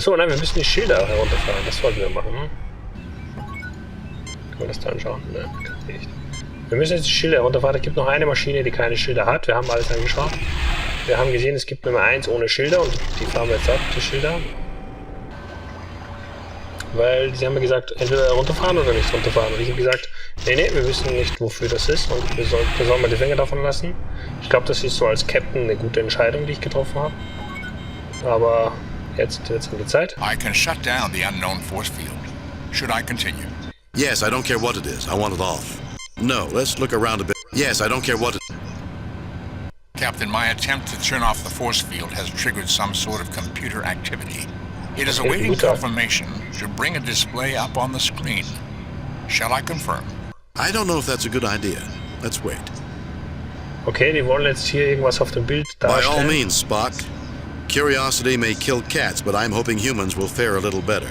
Achso, nein, wir müssen die Schilder herunterfahren. Das sollten wir machen. Können wir das da anschauen? Nein, nicht. Wir müssen jetzt die Schilder herunterfahren. Es gibt noch eine Maschine, die keine Schilder hat. Wir haben alles angeschaut. Wir haben gesehen, es gibt Nummer 1 ohne Schilder und die fahren wir jetzt ab, die Schilder. Weil sie haben mir gesagt, entweder runterfahren oder nicht runterfahren. Und ich habe gesagt, nee, wir wissen nicht, wofür das ist und da sollen wir die Finger davon lassen. Ich glaube, das ist so als Captain eine gute Entscheidung, die ich getroffen habe. Aber jetzt wird es an die Zeit. I can shut down the unknown force field. Should I continue? Yes, I don't care what it is. I want it off. No, let's look around a bit. Yes, I don't care what it is. Captain, my attempt to turn off the force field has triggered some sort of computer activity. It is awaiting confirmation to bring a display up on the screen. Shall I confirm? I don't know if that's a good idea. Let's wait. Okay, die wollen jetzt hier irgendwas auf dem Bild darstellen. By all means, Spock. Curiosity may kill cats, but I'm hoping humans will fare a little better.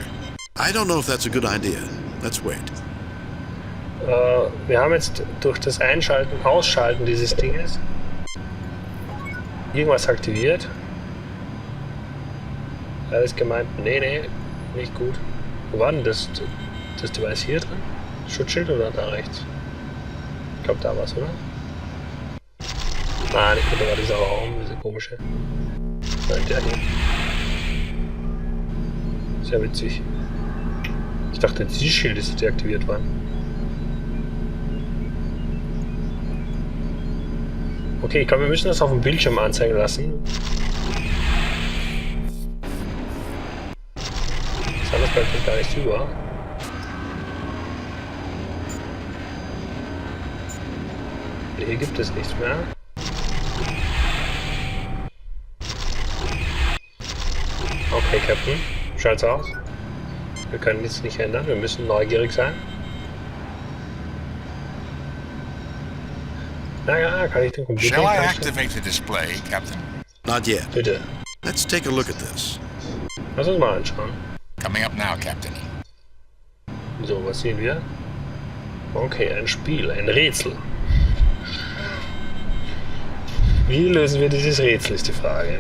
I don't know if that's a good idea. Let's wait. Wir haben jetzt durch das Einschalten, Ausschalten dieses Dinges irgendwas aktiviert. Er ist gemeint, nee, nicht gut. Wo war denn das Device hier drin? Schutzschild oder da rechts? Ich glaube, da war es, oder? Nein, ich glaube, da war dieser Raum, diese komische. Nein, der hier. Sehr witzig. Ich dachte, dieses Schild ist deaktiviert worden. Okay, ich glaube, wir müssen das auf dem Bildschirm anzeigen lassen. Das bleibt jetzt gar nicht über. Hier gibt es nichts mehr. Okay, Captain. Schalt's aus. Wir können nichts nicht ändern. Wir müssen neugierig sein. Naja, kann ich den Computer... Shall I activate the display, Captain? Not yet. Bitte. Let's take a look at this. Lass uns mal anschauen. Coming up now, Captain. So, was sehen wir? Okay, ein Spiel, ein Rätsel. Wie lösen wir dieses Rätsel, ist die Frage.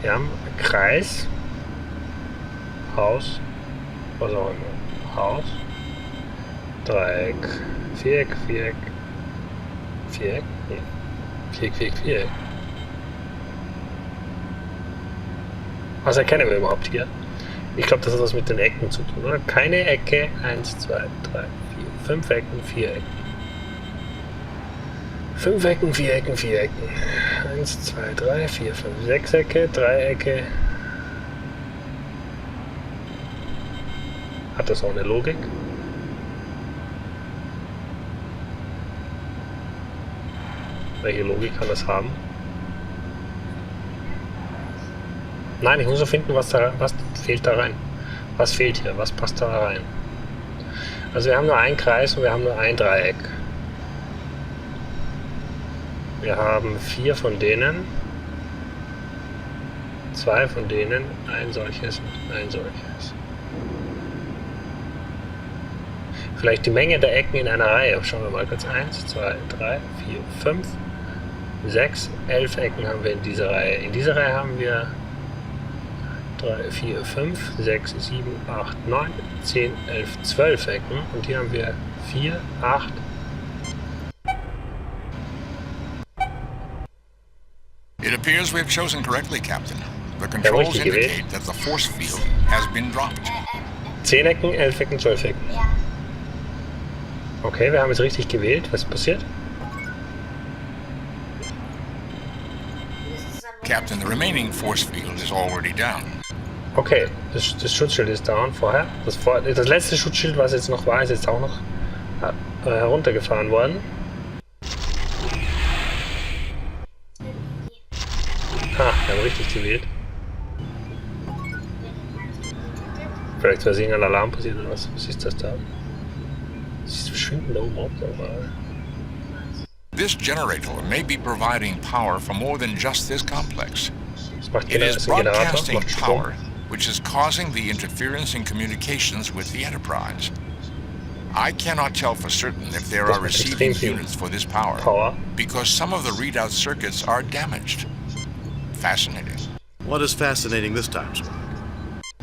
Wir haben Kreis, Haus, was auch immer. Haus, Dreieck, Viereck, Viereck, Viereck, Viereck, Viereck, Viereck. Was erkennen wir überhaupt hier? Ich glaube, das hat was mit den Ecken zu tun, oder? Keine Ecke. 1, 2, 3, 4, 5 Ecken, 4 Ecken. 5 Ecken, 4 Ecken, 4 Ecken. 1, 2, 3, 4, 5, 6 Ecke, 3 Ecke. Hat das auch eine Logik? Welche Logik kann das haben? Nein, ich muss nur finden, was fehlt da rein. Was fehlt hier? Was passt da rein? Also wir haben nur einen Kreis und wir haben nur ein Dreieck. Wir haben 4 von denen. 2 von denen. Ein solches und ein solches. Vielleicht die Menge der Ecken in einer Reihe. Schauen wir mal kurz. 1, 2, 3, 4, 5, 6, 11 Ecken haben wir in dieser Reihe. In dieser Reihe haben wir 3, 4, 5, 6, 7, 8, 9, 10, 11, 12 Ecken. Und hier haben wir 4, 8. It appears we have chosen correctly, Captain. The controls indicate that the force field has been dropped. 10 Ecken, 11 Ecken, 12 Ecken. Okay, wir haben jetzt richtig gewählt. Was ist passiert? Captain, the remaining force field is already down. Okay, das Schutzschild ist down vorher. Das letzte Schutzschild, was jetzt noch war, ist jetzt auch noch heruntergefahren worden. Ha, wir haben richtig gewählt. Vielleicht war irgendein Alarm passiert oder was? Was ist das da? Das ist verschwindend da oben auf einmal. This generator may be providing power for more than just this complex. It is Generator, broadcasting macht Strom. power, which is causing the interference in communications with the Enterprise. I cannot tell for certain if there are receiving units for this power, because some of the readout circuits are damaged. Fascinating. What is fascinating this time, Spock?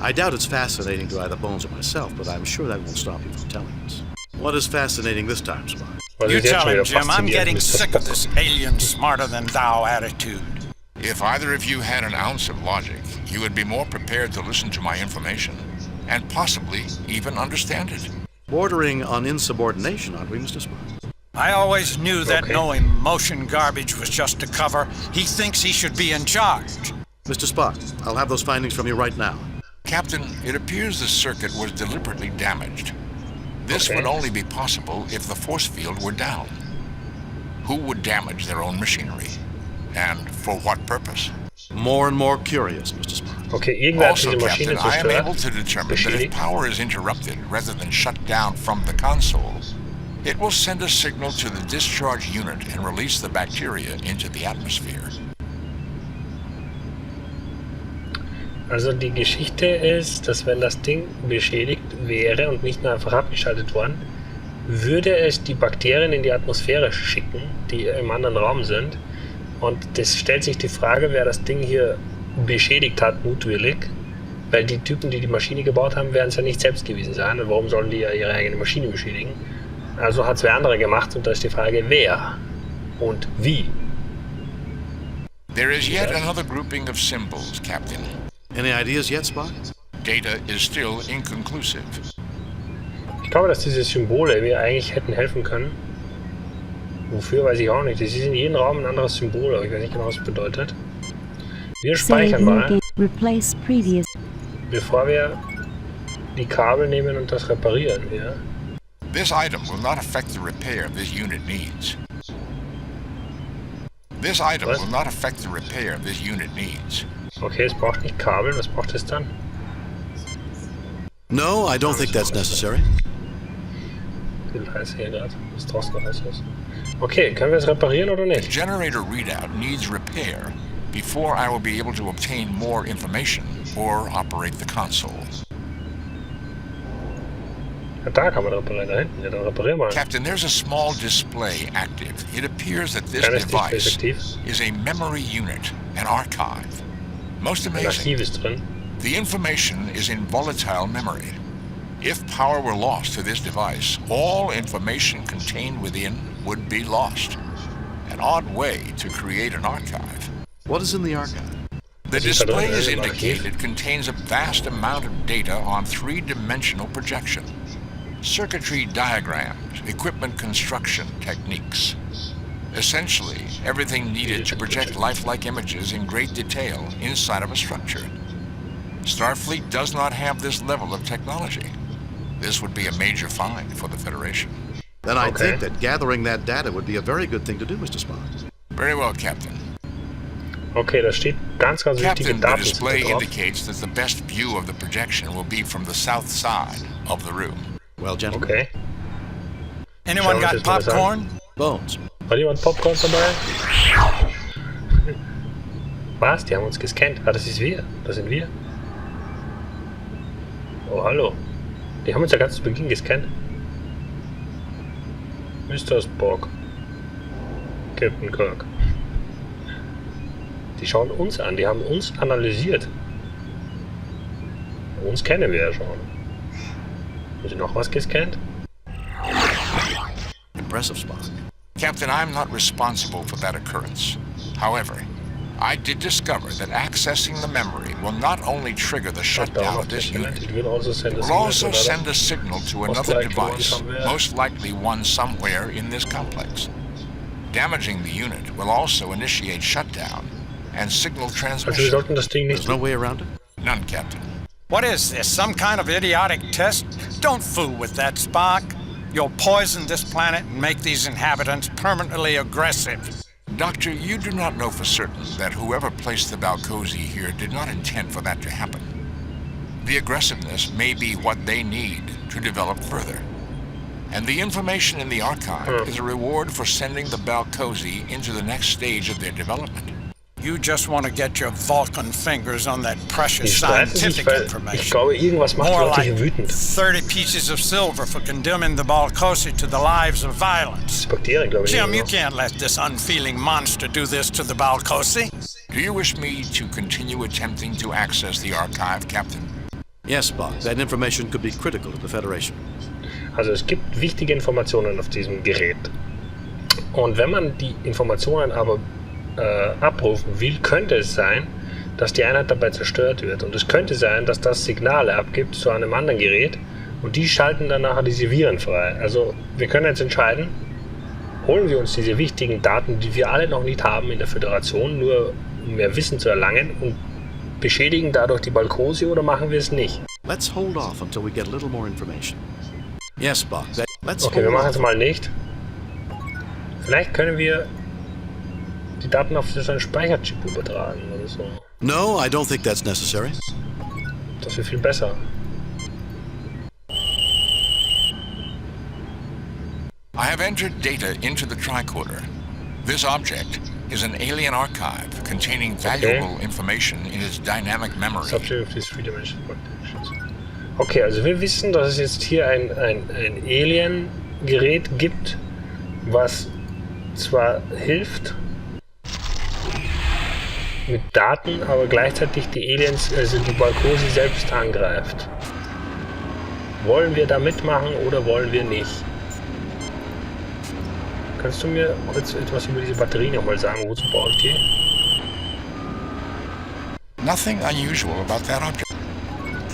I doubt it's fascinating to either Bones or myself, but I'm sure that won't stop you from telling us. What is fascinating this time, Spock? Was You ist jetzt tell schon him, wieder Jim, I'm faszinierend, getting Mr. sick of Spock. this alien smarter than thou attitude. If either of you had an ounce of logic, you would be more prepared to listen to my information, and possibly even understand it. Bordering on insubordination, aren't we, Mr. Spock? I always knew that Okay. no emotion garbage was just a cover. He thinks he should be in charge. Mr. Spock, I'll have those findings from you right now. Captain, it appears the circuit was deliberately damaged. This Okay. would only be possible if the force field were down. Who would damage their own machinery? And for what purpose? More and more curious, Mr. Spock. Okay, irgendwer hat Also, diese Maschine Captain, I am able zerstört. to determine that if Beschädigt. power is interrupted rather than shut down from the console, it will send a signal to the discharge unit and release the bacteria into the atmosphere. Also die Geschichte ist, dass wenn das Ding beschädigt wäre und nicht nur einfach abgeschaltet worden, würde es die Bakterien in die Atmosphäre schicken, die im anderen Raum sind. Und das stellt sich die Frage, wer das Ding hier beschädigt hat, mutwillig. Weil die Typen, die die Maschine gebaut haben, werden es ja nicht selbst gewesen sein. Und warum sollen die ja ihre eigene Maschine beschädigen? Also hat es wer andere gemacht und da ist die Frage, wer und wie. There is yet another grouping of symbols, Captain. Any ideas yet, Spock? Data is still inconclusive. Ich glaube, dass diese Symbole mir eigentlich hätten helfen können. Wofür, weiß ich auch nicht. Es ist in jedem Raum ein anderes Symbol, aber ich weiß nicht genau, was es bedeutet. Wir speichern mal, Replace previous. bevor wir die Kabel nehmen und das reparieren. Ja? This item will not affect the repair this unit needs. This item What? will not affect the repair this unit needs. Okay, es braucht nicht Kabel, was braucht es dann? No, I don't think that's necessary. Viel heiß hier gerade, was draußen noch heiß ist. Okay, können wir es reparieren oder The nicht? generator readout needs repair before I will be able to obtain more information or operate the console. Ja, da kann man reparieren, da hinten. Ja, dann reparieren wir. Captain, there's a small display active. It appears that this Kleines Display device aktiv. is a memory unit, an archive. Most Ein amazing, Archiv ist drin. the information is in volatile memory. If power were lost to this device, all information contained within would be lost. An odd way to create an archive. What is in the archive? The Das ist da display drin, is im Archiv. indicated contains a vast amount of data on three-dimensional projection. Circuitry diagrams, equipment construction techniques. Essentially, everything needed to project lifelike images in great detail inside of a structure. Starfleet does not have this level of technology. This would be a major find for the Federation. Then I Okay. think that gathering that data would be a very good thing to do, Mr. Spock. Very well, Captain. Okay, da steht ganz wichtige Captain, the Daten display drauf. indicates that the best view of the projection will be from the south side of the room. Well, gentlemen, Okay. Anyone Schauen wir got uns das mal popcorn? Bones. Hat jemand Popcorn dabei? Was? Die haben uns gescannt. Ah, das ist wir. Das sind wir. Oh, hallo. Die haben uns ja ganz zu Beginn gescannt. Mr. Spock. Captain Kirk. Die schauen uns an. Die haben uns analysiert. Uns kennen wir ja schon. Haben sie noch was gescannt? Impressive, Spock. Captain, I'm not responsible for that occurrence. However, I did discover that accessing the memory will not only trigger the shutdown of this unit, It will also send it us will also send a signal to another likely one device, somewhere. most likely one somewhere in this complex. Damaging the unit will also initiate shutdown and signal Also wir transmission. sollten das Ding There's nicht... no way around it? None, Captain. What is this, some kind of idiotic test? Don't fool with that, Spock. You'll poison this planet and make these inhabitants permanently aggressive. Doctor, you do not know for certain that whoever placed the Balkosi here did not intend for that to happen. The aggressiveness may be what they need to develop further. And the information in the archive is a reward for sending the Balkosi into the next stage of their development. You just want to get your Vulcan fingers on that Die precious streiten sich, scientific weil ich information. glaube, irgendwas macht die More Leute like hier wütend. 30 pieces of silver for condemning the Balkosi to the lives of violence. Bakterien, glaube ich. Jim, oder you so. can't let this unfeeling monster do this to the Balkosi. Do you wish me to continue attempting to access the archive, Captain? Yes, Spock. That information could be critical to the Federation. Also es gibt wichtige Informationen auf diesem Gerät. Und wenn man die Informationen aber abrufen will, könnte es sein, dass die Einheit dabei zerstört wird. Und es könnte sein, dass das Signale abgibt zu einem anderen Gerät und die schalten dann nachher diese Viren frei. Also wir können jetzt entscheiden, holen wir uns diese wichtigen Daten, die wir alle noch nicht haben in der Föderation, nur um mehr Wissen zu erlangen und beschädigen dadurch die Balkosi oder machen wir es nicht? Let's hold off until we get a little more information. Yes, Spock. Okay, wir machen es mal nicht. Vielleicht können wir die Daten auf so einen Speicherchip übertragen oder so. No, I don't think that's necessary. Das wäre viel besser. I have entered data into the tricorder. This object is an alien archive containing valuable information in its dynamic memory. Subject of these three-dimensional conditions. Okay, also wir wissen, dass es jetzt hier ein Alien-Gerät gibt, was zwar hilft mit Daten, aber gleichzeitig die Aliens, also die Balkosi selbst angreift. Wollen wir da mitmachen oder wollen wir nicht? Kannst du mir kurz etwas über diese Batterie nochmal sagen? Wozu brauche ich die? Nothing unusual about that object.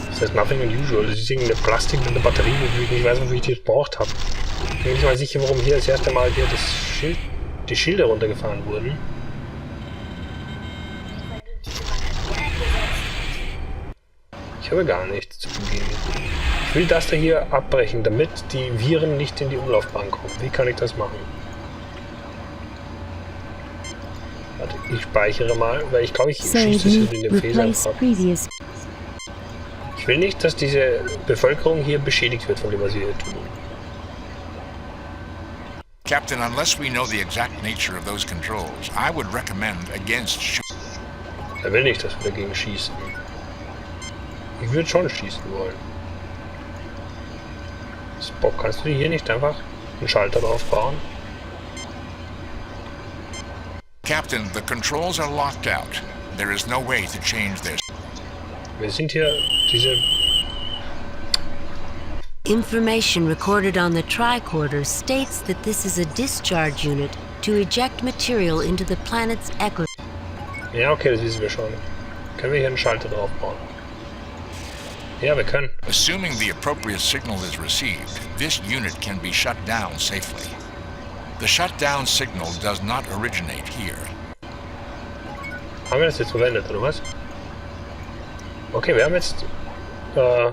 Das heißt nothing unusual. Das ist irgendeine Plastik mit einer Batterie, wofür ich nicht weiß, wofür ich die gebraucht habe. Ich bin nicht mal sicher, warum hier das erste Mal hier die Schilder runtergefahren wurden. Ich habe gar nichts zu Beginn. Ich will das da hier abbrechen, damit die Viren nicht in die Umlaufbahn kommen. Wie kann ich das machen? Warte, ich speichere mal, weil ich glaube, ich schieße es in den Fäsern ab. Ich will nicht, dass diese Bevölkerung hier beschädigt wird von dem, was wir hier tun. Captain, unless we know the exact nature of those controls, I would recommend against shooting. Er will nicht, dass wir dagegen schießen. Ich würde schon schießen wollen. Spock, kannst du hier nicht einfach einen Schalter drauf bauen? Captain, the controls are locked out. There is no way to change this. Wir sind hier diese... Information recorded on the tricorder states that this is a discharge unit to eject material into the planet's echo. Ja, okay, das wissen wir schon. Können wir hier einen Schalter drauf bauen? Ja, wir können. Assuming the appropriate signal is received, this unit can be shut down safely. The shutdown signal does not originate here. Haben wir das jetzt verwendet, oder was? Okay, wir haben jetzt...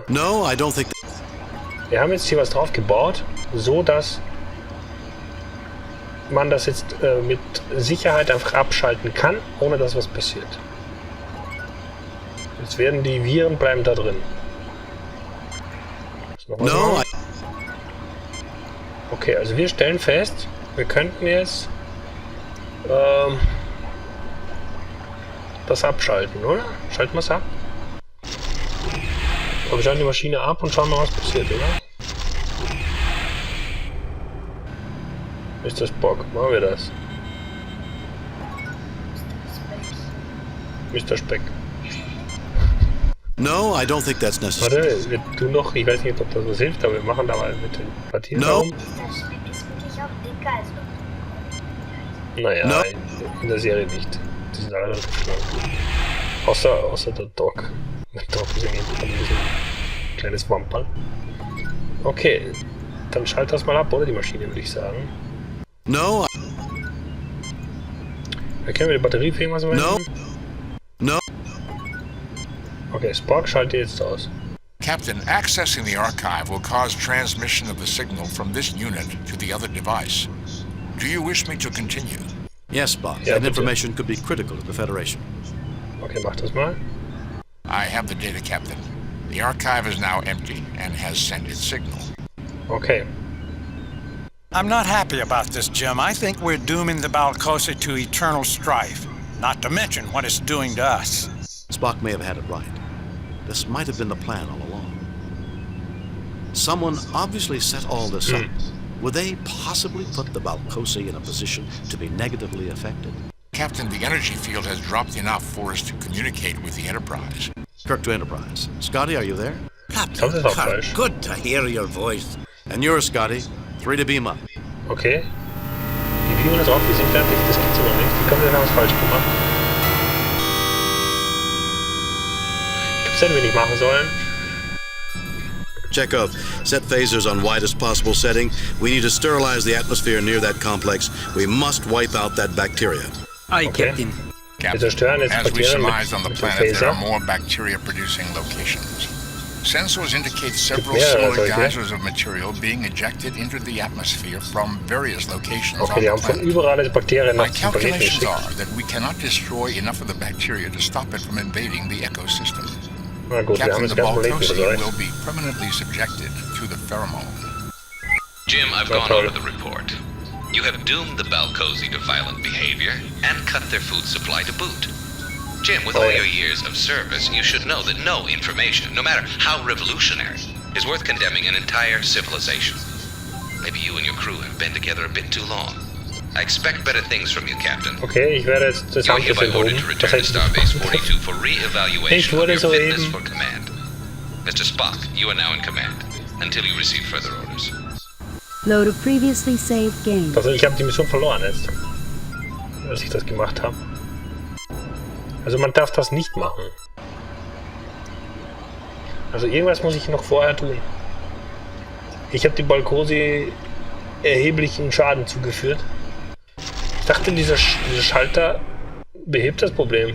No, I don't think... Wir haben jetzt hier was drauf gebaut, so dass man das jetzt mit Sicherheit einfach abschalten kann, ohne dass was passiert. Jetzt werden die Viren bleiben da drin. No. Okay, also wir stellen fest, wir könnten jetzt das abschalten, oder? Schalten wir es ab? Aber wir schalten die Maschine ab und schauen mal, was passiert, oder? Ist das Bock? Machen wir das. Mr. Speck. No, I don't think that's necessary. Warte, wir tun noch, ich weiß nicht, ob das was hilft, aber wir machen da mal mit den Partieren. No. Naja, No. in der Serie nicht. Die sind alle relativ schlank. Außer der Doc. Der Doc ist irgendwie ein kleines Wamperl. Okay, dann schalt das mal ab, oder die Maschine, würde ich sagen. No. Wir können wir die Batterie für irgendwas verwenden? No. Okay, Spock schaltet jetzt aus. Captain, accessing the archive will cause transmission of the signal from this unit to the other device. Do you wish me to continue? Yes, Spock. Ja, That bitte. information could be critical to the Federation. Okay, mach das mal. I have the data, Captain. The archive is now empty and has sent its signal. Okay. I'm not happy about this, Jim. I think we're dooming the Balkosi to eternal strife, not to mention what it's doing to us. Spock may have had it right. This might have been the plan all along. Someone obviously set all this up. Would they possibly put the Balkosi in a position to be negatively affected? Captain, the energy field has dropped enough for us to communicate with the Enterprise. Kirk to Enterprise. Scotty, are you there? Captain Das ist auch Kirk, falsch. good to hear your voice. And yours, Scotty. 3 to beam up. Okay. Die beamen ist auf, wir sind fertig. Das gibt's immer nicht. Die haben was falsch gemacht. Ich glaube, das hätten wir nicht machen sollen. Chekhov, set phasers on widest possible setting. We need to sterilize the atmosphere near that complex. We must wipe out that bacteria. Aye, Okay. Captain. Wir Captain, zerstören jetzt as we Bakterien surmise on the mit dem planet, there are Phaser. more bacteria-producing locations. Sensors indicate several mehrere similar solche. geysers of material being ejected into the atmosphere from various locations Okay, on die the haben von planet. überall diese Bakterien My nach zum Planeten calculations geschickt. are that we cannot destroy enough of the bacteria to stop it from invading the ecosystem. Na gut, wir haben Captain, jetzt the ganz Planeten Balkosi verseucht. will be permanently subjected to the pheromone. Jim, I've Not gone told. over the report. You have doomed the Balkosi to violent behavior and cut their food supply to boot. Jim, with all your years of service, you should know that no information, no matter how revolutionary, is worth condemning an entire civilization. Maybe you and your crew have been together a bit too long. I expect better things from you, Captain. Okay, ich werde jetzt das You are hereby Handgriff ordered enthoben. to Das return to heißt, Starbase 42 for Ich re-evaluation wurde of your fitness soeben- for command. Mr. Spock, you are now in command, until you receive further orders. Load a previously saved game. Also ich habe die Mission verloren jetzt, als ich das gemacht habe. Also man darf das nicht machen. Also irgendwas muss ich noch vorher tun. Ich habe die Balkosi erheblichen Schaden zugeführt. Ich dachte, dieser Schalter behebt das Problem.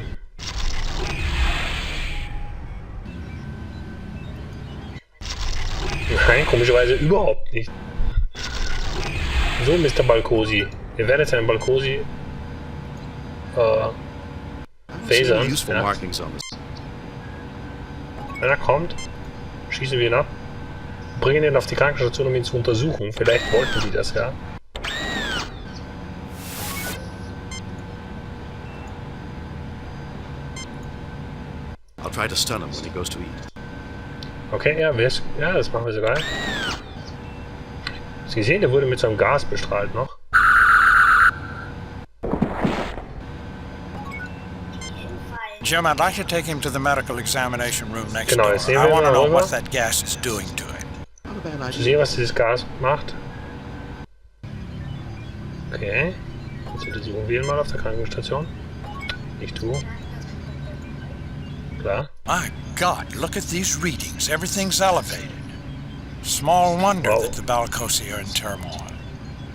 Nein, komischerweise überhaupt nicht. So, Mr. Balkosi. Ihr werdet einen Balkosi phasern. Useful Ja. markings on this. Wenn er kommt, schießen wir ihn ab, bringen ihn auf die Krankenstation, um ihn zu untersuchen. Vielleicht wollten die das ja. I'll try to stun him when he goes to eat. Okay, ja, ja, das machen wir sogar. Sie sehen, der wurde mit so einem Gas bestrahlt noch. Jim, I'd like to take him to the medical examination room next Genau, door. jetzt sehen I wir want to mal know rüber. what that gas is doing to him. Not a bad Sie idea. sehen, was dieses Gas macht. Okay. Jetzt untersuchen wir ihn mal auf der Krankenstation. Nicht du. Klar. My God, look at these readings. Everything's elevated. Small wonder Wow. that the Balkosi are in turmoil.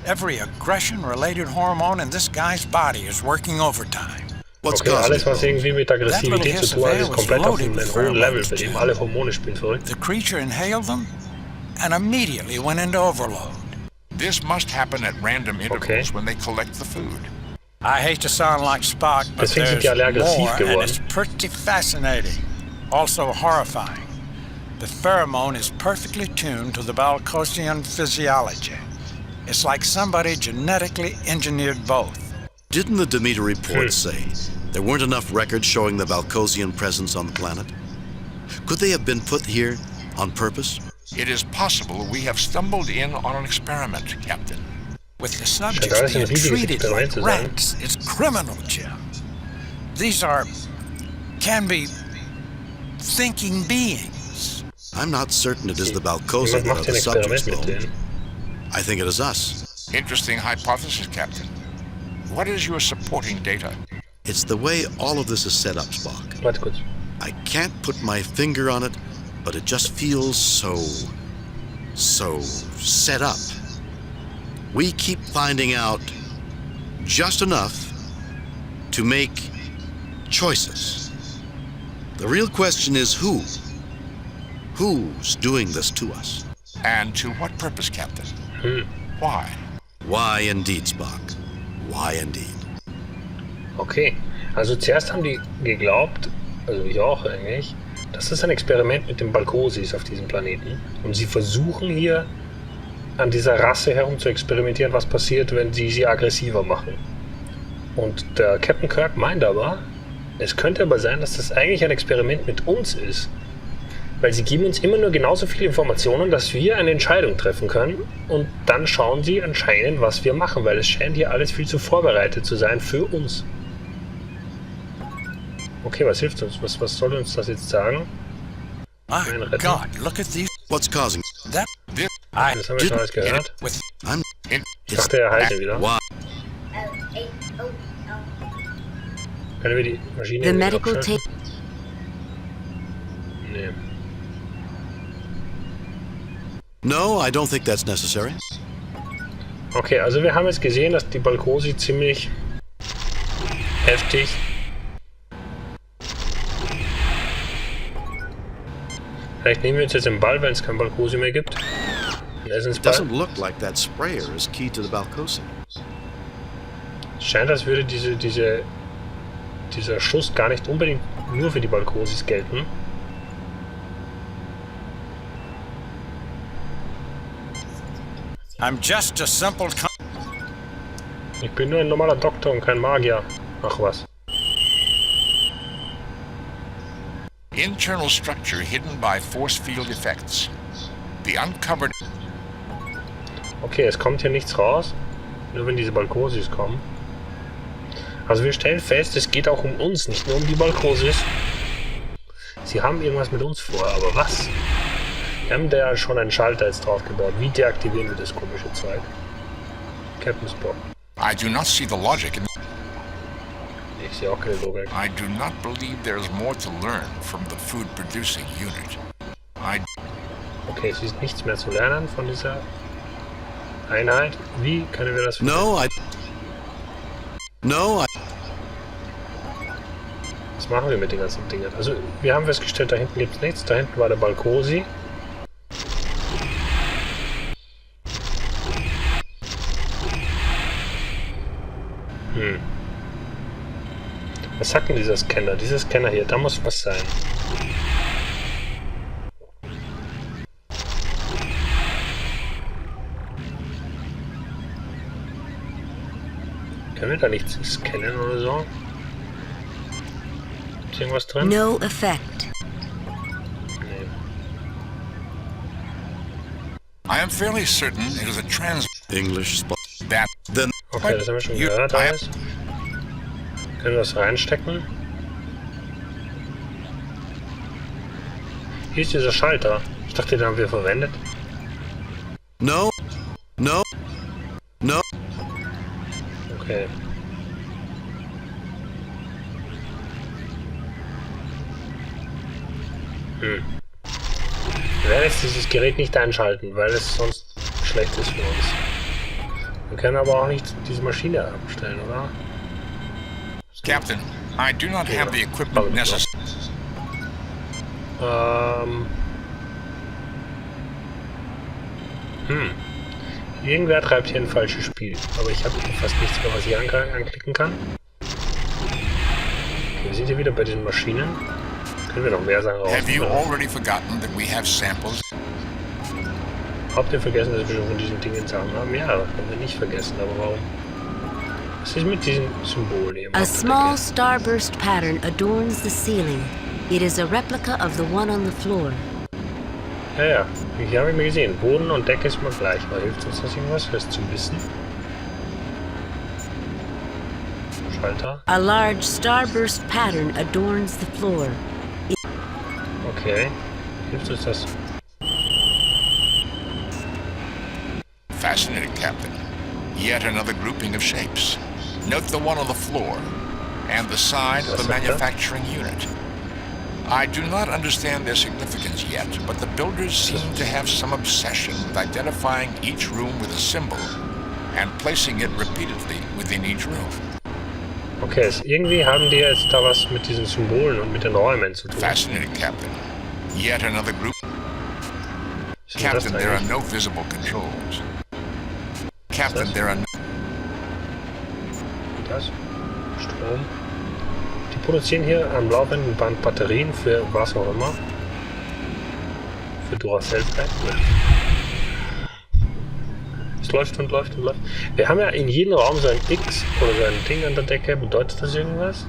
Every aggression-related hormone in this guy's body is working overtime. What's Okay, causing alles it? was irgendwie mit Aggressivität zu tun hat, ist komplett auf einem hohen Level, bei dem alle Hormone spielen verrückt. The creature inhaled them and immediately went into overload. This must happen at random intervals Okay. when they collect the food. I hate to sound like Spock, but Deswegen sind there's die alle aggressiv more, and geworden. it's pretty fascinating. Also horrifying. The pheromone is perfectly tuned to the Balkosian physiology. It's like somebody genetically engineered both. Didn't the Demeter report say there weren't enough records showing the Balkosian presence on the planet? Could they have been put here on purpose? It is possible we have stumbled in on an experiment, Captain. With the Scheint subjects alles ein being riesiges treated like Experiment zu sein. rats, it's criminal, Jim. These can be thinking beings. I'm not certain it is the Balkosi Jemand that are macht the ein subjects, Experiment mit though. denen. I think it is us. Interesting hypothesis, Captain. What is your supporting data? It's the way all of this is set up, Spock. Warte kurz. I can't put my finger on it, but it just feels so set up. We keep finding out just enough to make choices. The real question is who? Who's doing this to us? And to what purpose, Captain? Why? Why indeed, Spock? Why indeed? Okay, also zuerst haben die geglaubt, also ich auch eigentlich, das ist ein Experiment mit den Balkosis auf diesem Planeten. Und sie versuchen hier an dieser Rasse herum zu experimentieren, was passiert, wenn sie aggressiver machen. Und der Captain Kirk meint aber, es könnte aber sein, dass das eigentlich ein Experiment mit uns ist. Weil sie geben uns immer nur genauso viele Informationen, dass wir eine Entscheidung treffen können. Und dann schauen sie anscheinend, was wir machen, weil es scheint hier alles viel zu vorbereitet zu sein für uns. Okay, was hilft uns? Was soll uns das jetzt sagen? My God, look at these. What's causing That This Das haben wir schon alles gehört. with I'm in Ich dachte, er heilt ihn wieder. why Können wir die Maschine The irgendwie medical abschalten? tape. Nee. No, I don't think that's necessary. Okay, also wir haben jetzt gesehen, dass die Balkosi ziemlich heftig Vielleicht nehmen wir uns jetzt den Ball, wenn es keinen Balkosi mehr gibt. Einen Essensball. Doesn't look like that sprayer is key to the Balkosi. Es scheint, als würde dieser Schuss gar nicht unbedingt nur für die Balkosis gelten. I'm just a simple. Ich bin nur ein normaler Doktor und kein Magier. Ach was. internal structure hidden by force field effects. The uncovered. Okay, es kommt hier nichts raus. Nur wenn diese Balkosis kommen. Also wir stellen fest, es geht auch um uns, nicht nur um die Balkosis. Sie haben irgendwas mit uns vor, aber was? Wir haben da schon einen Schalter jetzt drauf gebaut. Wie deaktivieren wir das komische Zeug? Captain Spock. I do not see the logic in. Ich sehe auch keine Logik. I do not believe there is more to learn from the food producing unit. Okay, es ist nichts mehr zu lernen von dieser Einheit. Wie können wir das Was machen wir mit den ganzen Dingen? Also, wir haben festgestellt, da hinten gibt es nichts. Da hinten war der Balkosi. Was sagt denn dieser Scanner? Dieser Scanner hier, da muss was sein. Können wir da nichts scannen oder so? Ist irgendwas drin? No effect. Nee. I am fairly certain it is a English spot. that Then Okay, das haben wir schon gehört alles. Können wir das reinstecken? Hier ist dieser Schalter. Ich dachte, den haben wir verwendet. no. Okay. Wir werden jetzt dieses Gerät nicht einschalten, weil es sonst schlecht ist für uns. Wir können aber auch nicht diese Maschine abstellen, oder? Captain, I do not have the equipment necessary. Irgendwer treibt hier ein falsches Spiel. Aber ich habe fast nichts mehr, was ich anklicken kann. Okay, wir sind hier wieder bei den Maschinen. Können wir noch mehr Sachen Have you rausnehmen? already forgotten that we have samples? Habt ihr vergessen, dass wir schon von diesen Dingen Sachen haben? Ja, haben wir nicht vergessen, aber warum? Was ist mit diesen Symbolen hier? A small starburst pattern adorns the ceiling. It is a replica of the one on the floor. Ja, ja. Hier habe ich mir gesehen. Boden und Decke ist mal gleich. Aber hilft uns das irgendwas, das zu wissen? Schalter. A large starburst pattern adorns the floor. Okay. Hilft uns das? Fascinating, Captain. Yet another grouping of shapes. Note the one on the floor and the side of the manufacturing unit. I do not understand their significance yet, but the builders seem to have some obsession with identifying each room with a symbol and placing it repeatedly within each room. Okay, irgendwie haben die jetzt da was mit diesen Symbolen und mit den Räumen zu tun. Fascinating, Captain. Yet another group. Was ist denn das Captain, there are eigentlich? no visible controls. Captain, there are no. Das? Strom. Die produzieren hier am laufenden Band Batterien für was auch immer. Für Duracell vielleicht. Es läuft und läuft und läuft. Wir haben ja in jedem Raum so ein X oder so ein Ding an der Decke. Bedeutet das irgendwas?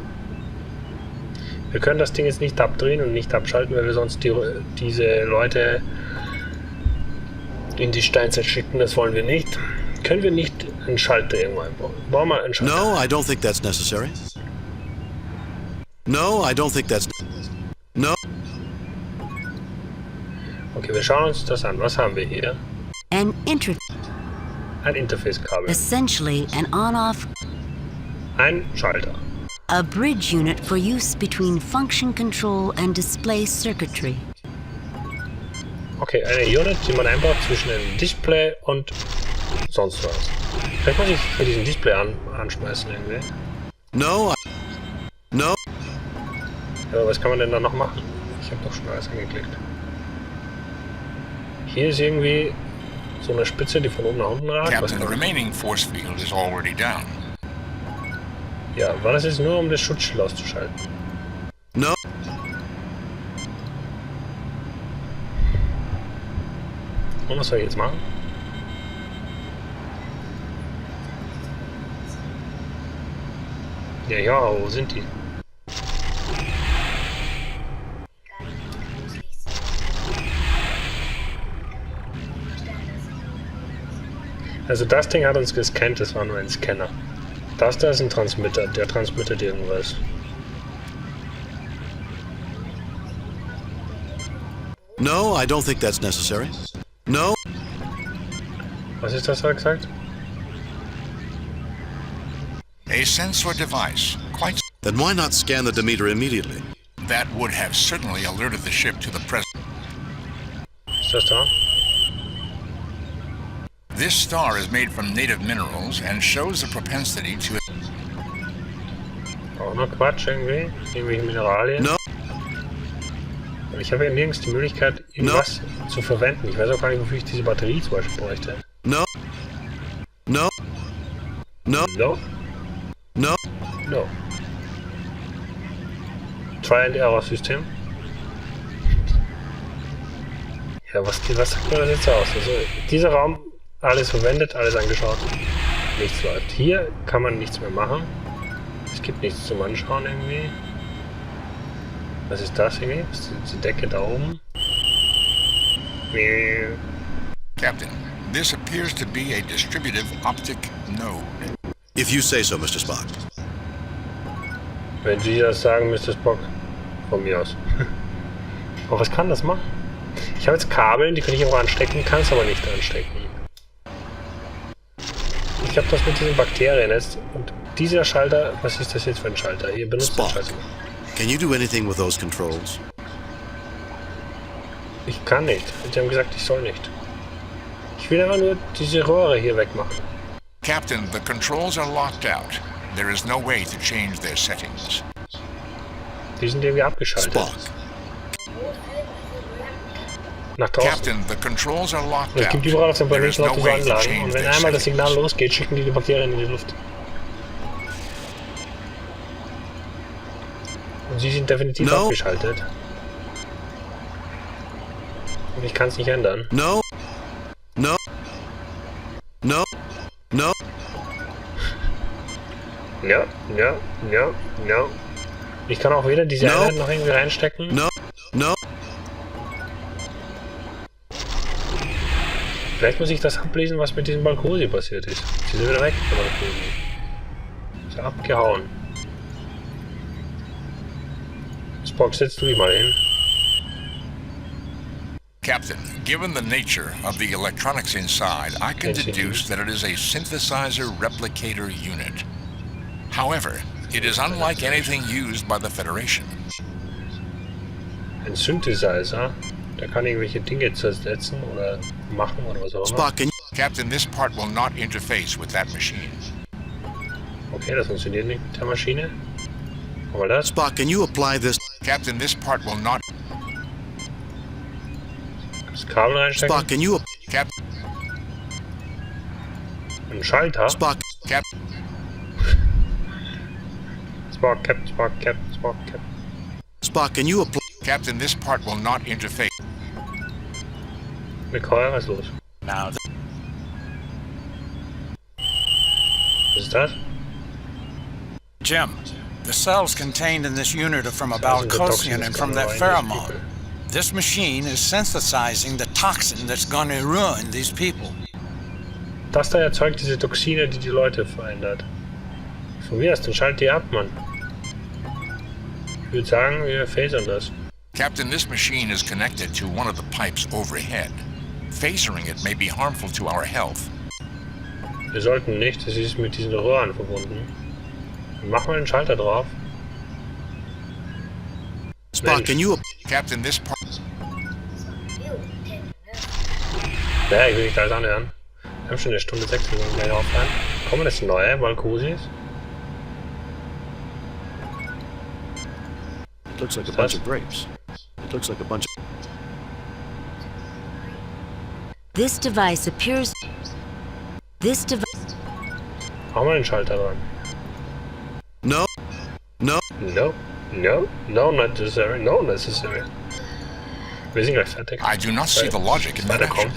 Wir können das Ding jetzt nicht abdrehen und nicht abschalten, weil wir sonst diese Leute in die Steinzeit schicken. Das wollen wir nicht. Können wir nicht einen Schalter irgendwo einbauen? Bauen wir einen Schalter. No, I don't think that's necessary. No, I don't think that's. No. Okay, wir schauen uns das an. Was haben wir hier? An Ein Interface-Kabel. essentially an on-off, Ein Schalter. a bridge unit for use between function control and display circuitry. Okay, eine Unit, die man einbaut zwischen einem Display und sonst was. Vielleicht muss ich für diesen Display anschmeißen irgendwie. No. Ja, aber was kann man denn da noch machen? Ich habe doch schon alles angeklickt. Hier ist irgendwie so eine Spitze, die von oben nach unten ragt. Captain, the remaining force field is already down. Ja, war das jetzt nur, um das Schutzschild auszuschalten? No. Und was soll ich jetzt machen? Ja, wo sind die? Also das Ding hat uns gescannt, das war nur ein Scanner. Das da ist ein Transmitter, der transmittet irgendwas. No, I don't think that's necessary. No. Was ist das, hat er gesagt? A sensor device, quite Then why not scan the Demeter immediately? that would have certainly alerted the ship to the presence. Ist das da? This star is made from native minerals and shows the propensity to. Auch noch Quatsch irgendwie? Irgendwelche Mineralien? No. Und ich habe ja nirgends die Möglichkeit, irgendwas zu verwenden. Ich weiß auch gar nicht, wofür ich diese Batterie zum Beispiel bräuchte. No. No. No. No? No. No. Try-and-Error-System. Ja, was sagt mir das jetzt aus? Also, dieser Raum, alles verwendet, alles angeschaut. Nichts läuft. Hier kann man nichts mehr machen. Es gibt nichts zum Anschauen irgendwie. Was ist das irgendwie? Ist die Decke da oben? Captain, this appears to be a distributive optic node. If you say so, Mr. Spock. Wenn Sie das sagen, Mr. Spock, von mir aus. Aber was kann das machen? Ich habe jetzt Kabeln, die kann ich irgendwo anstecken, kann es aber nicht anstecken. Ich habe das mit diesen Bakterien jetzt. Und dieser Schalter, was ist das jetzt für ein Schalter? Ihr benutzt den Spock, Schalter. can you do anything with those controls? Ich kann nicht. Sie haben gesagt, ich soll nicht. Ich will einfach nur diese Röhre hier wegmachen. Captain, the controls are locked out. There is no way to change their settings. Die sind irgendwie abgeschaltet. Spock, Nach draußen. Captain, the controls are locked Und es out. gibt überall auf dem There is Planeten no auch diese way to Anlagen. change Und wenn their einmal das Signal settings. losgeht, schicken die Bakterien in die Luft. Und sie sind definitiv No. abgeschaltet. Und ich kann es nicht ändern. no. No. No. No. Ja. Ich kann auch weder diese No. Einheit noch irgendwie reinstecken. No. No. Vielleicht muss ich das ablesen, was mit diesem Balkosi passiert ist. Sie sind wieder weg, der Balkosi. Ist abgehauen. Spock, setz du dich mal hin. Captain, given the nature of the electronics inside, I can Yes, deduce that it is a synthesizer replicator unit. However, it is unlike anything used by the Federation. Ein Synthesizer. Der kann irgendwelche Dinge zersetzen oder machen oder was auch immer. Spock, can Captain, this part will not interface with that machine. Okay, das funktioniert nicht mit der Maschine. Aber das? Spock, can you apply this? Captain, this part will not. Das Kabel reinstecken. Spock, can you? Cap. Ein Schalter. Spock, Cap. Spock, Cap. Spock, can you apply? Captain, this part will not interface. McCoy, was ist los? Now, Was ist das? Jim, the cells contained in this unit are from a Cells in the Balkosian toxins and from gonna that ruin these pheromone. people. This machine is synthesizing the toxin that's going to ruin these people. Das da erzeugt diese Toxine, die die Leute verändert. Von mir aus, dann schalt die ab, Mann. Ich würde sagen, wir phasern das. Captain, this machine is connected to one of the pipes overhead. Phasering it may be harmful to our health. Wir sollten nicht, es ist mit diesen Röhren verbunden. Mach mal den Schalter drauf. Spock, can you... Captain, this part... Ja, ich will nicht alles anhören. Wir haben schon eine Stunde 6, wir wollen gleich aufhören. Kommen das neue Balkosis? It looks like a bunch of grapes. It looks like a bunch of... This device appears... This device... Mach mal den Schalter dran. No. No. No. No. No necessary. No necessary. Wir sind gleich fertig. I do not see the logic in that action.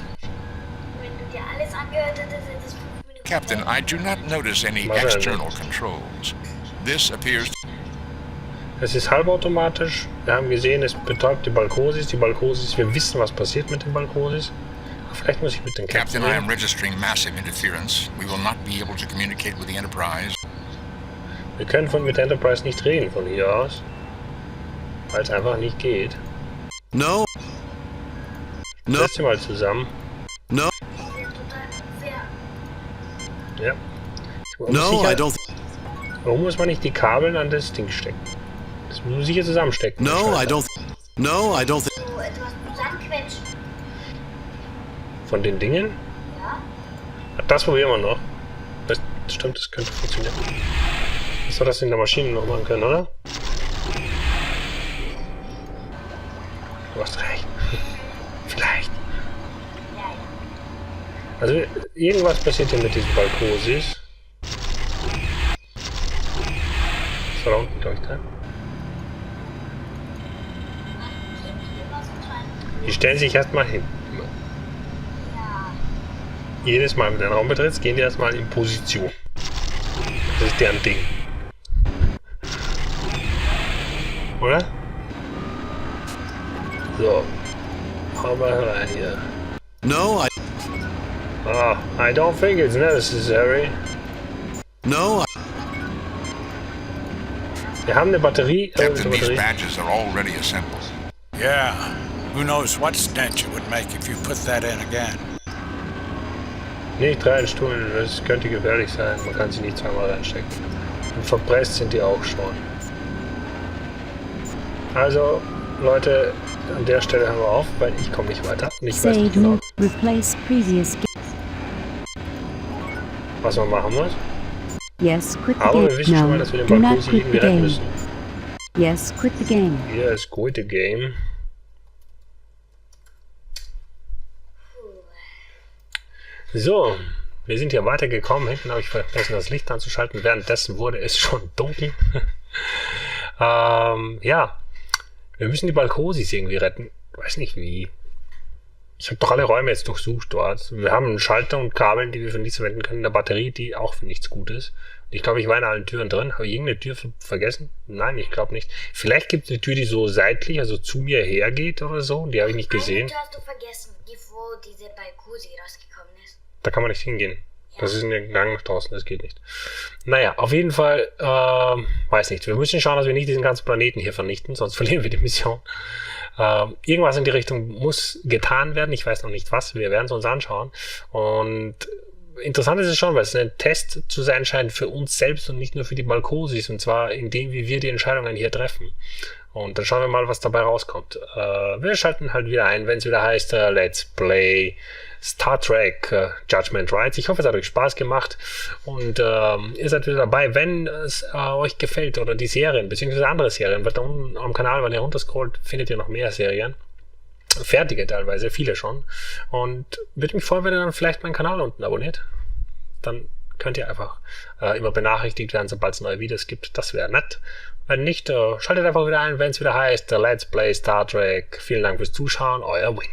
Captain, I do not notice any external controls. This appears... Es ist halbautomatisch. Wir haben gesehen, es betäubt die Balkosis. Die Balkosis, wir wissen, was passiert mit den Balkosis. Vielleicht muss ich mit den Captain, I am registering massive interference. We will not be able to communicate with the Enterprise. Wir können mit der Enterprise nicht reden von hier aus. Weil es einfach nicht geht. No. No. Setz sie mal zusammen. No. Ja. No, I don't... Warum muss man nicht die Kabel an das Ding stecken? Das muss man sicher zusammenstecken. No, I don't... No, I don't... So etwas zusammenquetschen. Von den Dingen? Ja. Das probieren wir noch. Das stimmt, das könnte funktionieren. Das soll das in der Maschine noch machen können, oder? Du hast recht. Vielleicht. Ja, ja. Also irgendwas passiert hier mit diesen Balkosis. Das war da unten, glaube ich, da. Die stellen sich erstmal hin. Ja. Jedes Mal, wenn du den Raum betrittst, gehen die erstmal in Position. Das ist deren Ding. Oder? So. Hau mal rein hier. No, I... Ah, I don't think it's necessary. No, Wir haben eine Batterie. Captain, these badges are already assembled. Yeah. Who knows what stench it would make if you put that in again. Nicht reinstuhlen, das könnte gefährlich sein. Man kann sie nicht zweimal reinstecken. Und verpresst sind die auch schon. Also, Leute, an der Stelle hören wir auf, weil ich komme nicht weiter. Und ich weiß nicht genau, Replace previous... was man machen muss. Yes, quit the Aber wir game. wissen schon mal, dass wir den Balkosi irgendwie retten müssen. Yes, quit the game. Hier ist quit the game. So, wir sind hier weitergekommen. Hinten habe ich vergessen, das Licht anzuschalten. Währenddessen wurde es schon dunkel. Ja, wir müssen die Balkosis irgendwie retten. Ich weiß nicht wie. Ich habe doch alle Räume jetzt durchsucht dort. Wir haben einen Schalter und Kabeln, die wir für nichts verwenden können. Eine Batterie, die auch für nichts gut ist. Ich glaube, ich war in allen Türen drin. Habe ich irgendeine Tür vergessen? Nein, ich glaube nicht. Vielleicht gibt es eine Tür, die so seitlich, also zu mir hergeht oder so. Die habe ich nicht gesehen. Eine Tür hast du vergessen, die wo diese Balkosi rausgekommen ist. Da kann man nicht hingehen. Das ist in den Gang nach draußen, das geht nicht. Naja, auf jeden Fall, weiß nicht. Wir müssen schauen, dass wir nicht diesen ganzen Planeten hier vernichten, sonst verlieren wir die Mission. Irgendwas in die Richtung muss getan werden. Ich weiß noch nicht was. Wir werden es uns anschauen. Und interessant ist es schon, weil es ein Test zu sein scheint für uns selbst und nicht nur für die Balkosis. Und zwar in dem, wie wir die Entscheidungen hier treffen. Und dann schauen wir mal, was dabei rauskommt. Wir schalten halt wieder ein, wenn es wieder heißt Let's Play Star Trek Judgement Rites. Ich hoffe, es hat euch Spaß gemacht und ihr seid wieder dabei, wenn es euch gefällt oder die Serien, beziehungsweise andere Serien. Weil da unten am Kanal, wenn ihr runterscrollt, findet ihr noch mehr Serien. Fertige teilweise, viele schon. Und würde mich freuen, wenn ihr dann vielleicht meinen Kanal unten abonniert. Dann könnt ihr einfach immer benachrichtigt werden, sobald es neue Videos gibt. Das wäre nett. Wenn nicht, schaltet einfach wieder ein, wenn es wieder heißt Let's Play Star Trek. Vielen Dank fürs Zuschauen, euer Wingman.